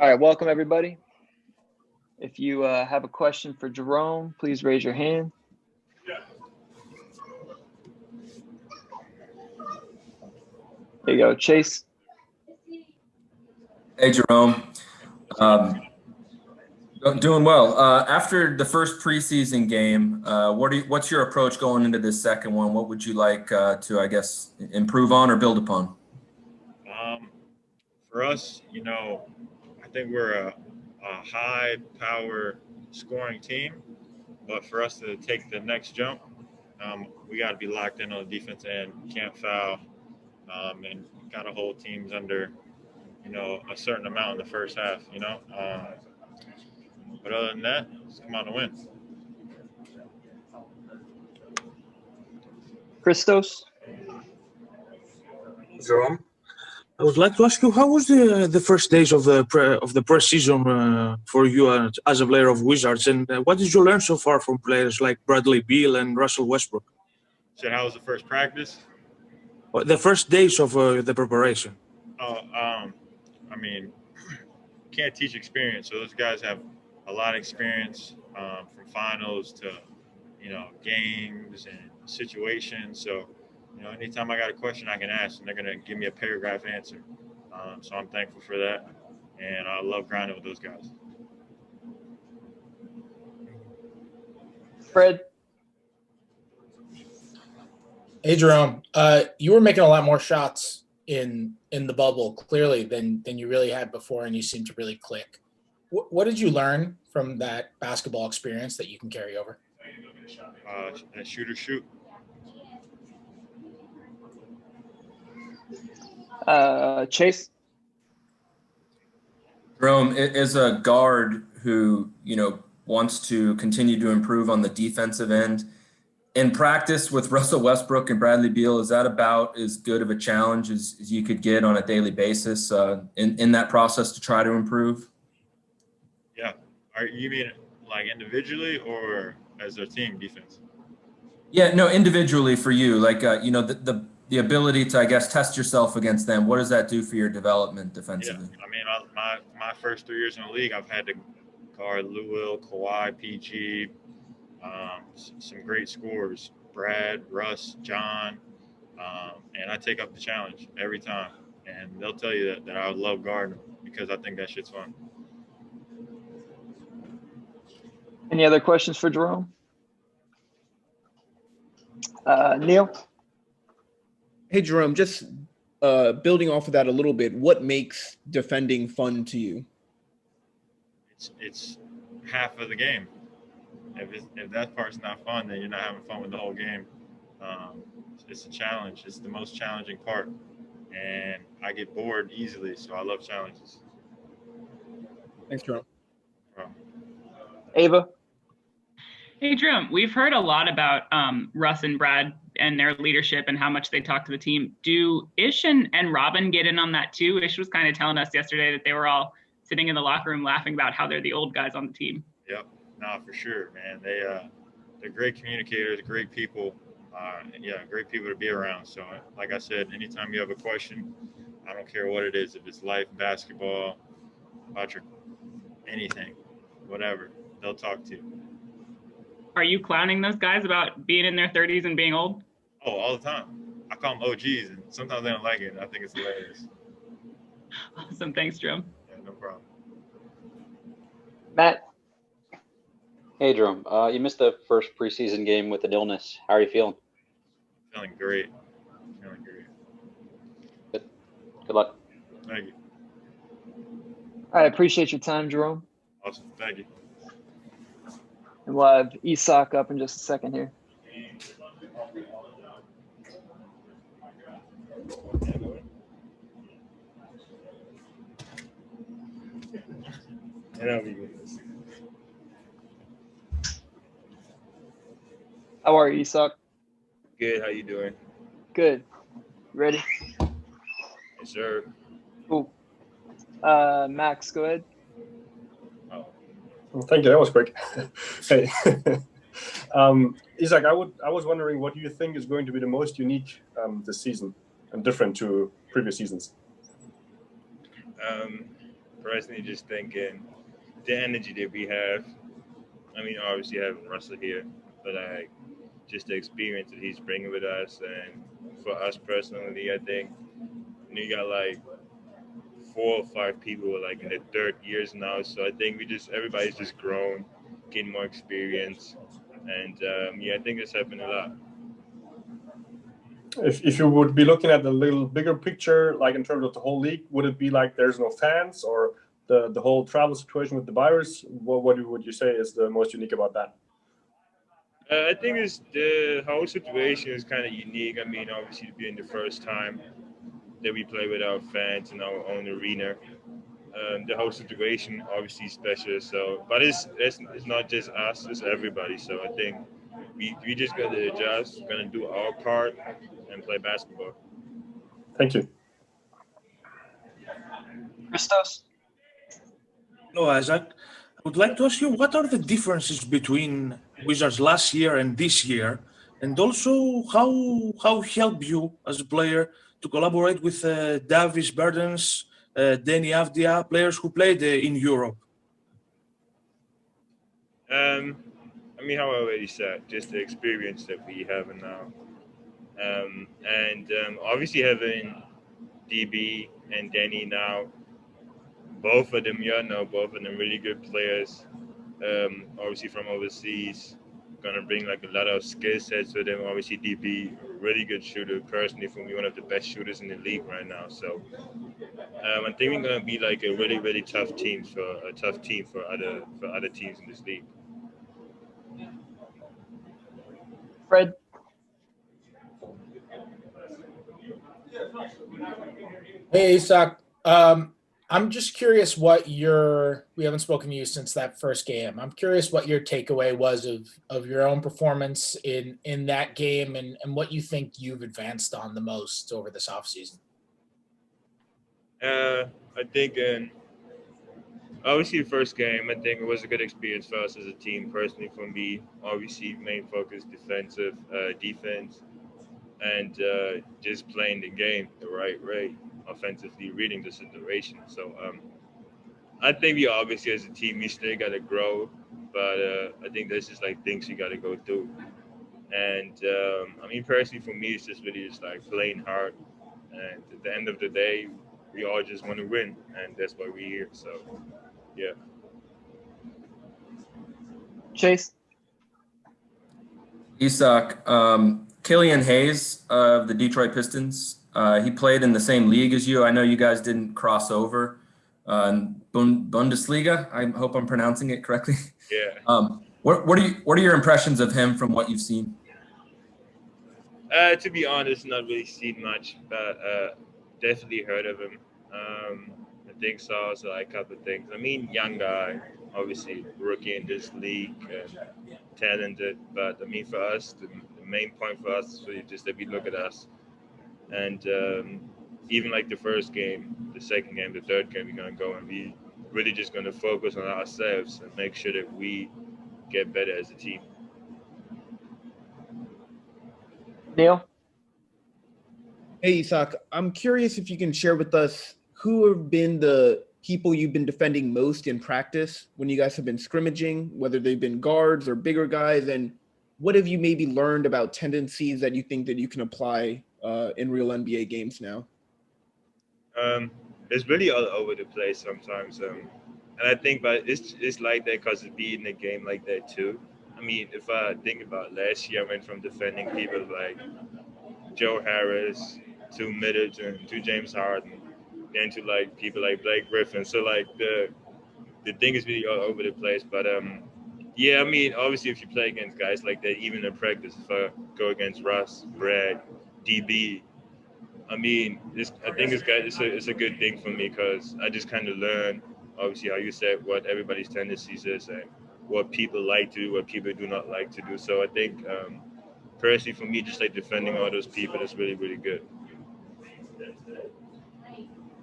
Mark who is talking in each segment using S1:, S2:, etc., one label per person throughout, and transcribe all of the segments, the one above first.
S1: All right, welcome everybody. If you have a question for Jerome, please raise your hand. There you go, Chase.
S2: Hey, Jerome. Doing well. After the first preseason game, what's your approach going into this second one? What would you like to, I guess, improve on or build upon?
S3: For us, I think we're a high power scoring team, but for us to take the next jump, we got to be locked in on the defense end, can't foul, and got to hold teams under, a certain amount in the first half, But other than that, just come out and win.
S1: Christos.
S4: Jerome, I would like to ask you, how was the first days of the preseason for you as a player of Wizards, and what did you learn so far from players like Bradley Beal and Russell Westbrook?
S3: So how was the first practice?
S4: The first days of the preparation.
S3: Can't teach experience. So those guys have a lot of experience from finals to, games and situations. So, anytime I got a question I can ask, and they're going to give me a paragraph answer. So I'm thankful for that. And I love grinding with those guys.
S1: Fred.
S5: Hey, Jerome. You were making a lot more shots in the bubble, clearly, than you really had before, and you seemed to really click. What did you learn from that basketball experience that you can carry over?
S3: Shoot or shoot.
S1: Chase.
S2: Jerome, as a guard who, wants to continue to improve on the defensive end, in practice with Russell Westbrook and Bradley Beal, is that about as good of a challenge as you could get on a daily basis in that process to try to improve?
S3: Yeah. You mean like individually or as a team defense?
S2: Yeah, no, individually for you, like, the ability to, I guess, test yourself against them. What does that do for your development defensively?
S3: Yeah, my first 3 years in the league, I've had to guard Lou Will, Kawhi, PG, some great scorers, Brad, Russ, John, and I take up the challenge every time. And they'll tell you that I would love guarding them because I think that shit's fun.
S1: Any other questions for Jerome? Neil.
S6: Hey, Jerome, just building off of that a little bit, what makes defending fun to you?
S3: It's half of the game. If that part's not fun, then you're not having fun with the whole game. It's a challenge. It's the most challenging part. And I get bored easily, so I love challenges.
S6: Thanks, Jerome.
S1: Ava.
S7: Hey, Jerome, we've heard a lot about Russ and Brad and their leadership and how much they talk to the team. Do Ish and Robin get in on that too? Ish was kind of telling us yesterday that they were all sitting in the locker room laughing about how they're the old guys on the team.
S3: Yep. No, for sure, man. They're great communicators, great people. Great people to be around. So, like I said, anytime you have a question, I don't care what it is, if it's life, basketball, about your anything, whatever, they'll talk to you.
S7: Are you clowning those guys about being in their 30s and being old?
S3: Oh, all the time. I call them OGs, and sometimes they don't like it. I think it's hilarious.
S7: Awesome. Thanks, Jerome.
S3: Yeah, no problem.
S1: Matt.
S8: Hey, Jerome. You missed the first preseason game with an illness. How are you feeling?
S3: Feeling great.
S8: Good luck.
S3: Thank you.
S1: I appreciate your time, Jerome.
S3: Awesome. Thank you.
S1: And we'll have Isaac up in just a second here. How are you, Isaac?
S9: Good. How you doing?
S1: Good. Ready?
S9: Yes, sir.
S1: Cool. Max, go ahead.
S10: Thank you. That was quick. Hey, Isaac, I was wondering, what do you think is going to be the most unique this season and different to previous seasons?
S9: personally just thinking the energy that we have. I mean, obviously having Russell here, but just the experience that he's bringing with us, and for us personally, I think you got like 4 or 5 people who are like in their third years now. So I think everybody's just grown, getting more experience, and I think it's happened a lot.
S10: If you would be looking at the little bigger picture, like in terms of the whole league, would it be like there's no fans, or the whole travel situation with the virus? What would you say is the most unique about that?
S9: I think it's the whole situation is kind of unique. I mean, obviously, being the first time that we play without fans in our own arena, the whole situation obviously is special. So, but it's not just us; it's everybody. So I think we just got to adjust, gonna do our part, and play basketball.
S10: Thank you.
S1: Christos?
S4: Hello, Isaac. I would like to ask you, what are the differences between Wizards last year and this year? And also, how help you as a player to collaborate with Davis Burdens, Denny Avdia, players who played in Europe?
S9: I mean, how I already said, just the experience that we have now, and obviously having DB and Denny now, both of them, both of them really good players. Obviously from overseas, gonna bring like a lot of skill sets with them. Obviously DB, really good shooter. Personally, for me, one of the best shooters in the league right now. So I think we're gonna be like a really, really tough team for other teams in this league.
S1: Fred?
S5: Hey, Isaac. I'm just curious we haven't spoken to you since that first game. I'm curious what your takeaway was of your own performance in that game, and what you think you've advanced on the most over this offseason.
S9: I think obviously the first game, I think it was a good experience for us as a team. Personally, for me, obviously main focus defense, and just playing the game the right way, offensively reading the situation. So I think we obviously as a team we still got to grow, but I think this is like things you got to go through. And I mean, personally for me, it's just really just like playing hard. And at the end of the day, we all just want to win, and that's why we're here. So, yeah.
S1: Chase?
S2: Isak, Killian Hayes of the Detroit Pistons, he played in the same league as you. I know you guys didn't cross over. Bundesliga, I hope I'm pronouncing it correctly.
S9: Yeah.
S2: What are your impressions of him from what you've seen?
S9: To be honest, not really seen much, but definitely heard of him. I think saw like a couple of things. I mean, young guy, obviously rookie in this league, talented. But I mean, for us, the main point for us is really just that we look at us, and even like the first game, the second game, the third game, we're gonna go and we really just gonna focus on ourselves and make sure that we get better as a team.
S1: Neil?
S6: Hey, Isaac, I'm curious if you can share with us who have been the people you've been defending most in practice when you guys have been scrimmaging, whether they've been guards or bigger guys, and what have you maybe learned about tendencies that you think that you can apply in real NBA games now?
S9: It's really all over the place sometimes, and I think, but it's like that because it's being a game like that too. I mean, if I think about last year, I went from defending people like Joe Harris to Middleton to James Harden, then to like people like Blake Griffin. So like the thing is really all over the place. But yeah, I mean, obviously if you play against guys like that, even in practice, if I go against Russ, Brad, DB, I mean, I think it's a good thing for me because I just kind of learn, obviously, how you said, what everybody's tendencies is and what people like to do, what people do not like to do. So I think, personally, for me, just like defending all those people is really, really good.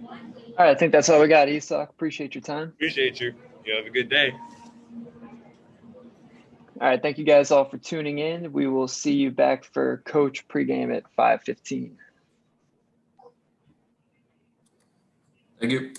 S1: All right, I think that's all we got, Isak. Appreciate your time.
S9: Appreciate you. You have a good day.
S1: All right, thank you guys all for tuning in. We will see you back for Coach pregame at 5:15.
S2: Thank you.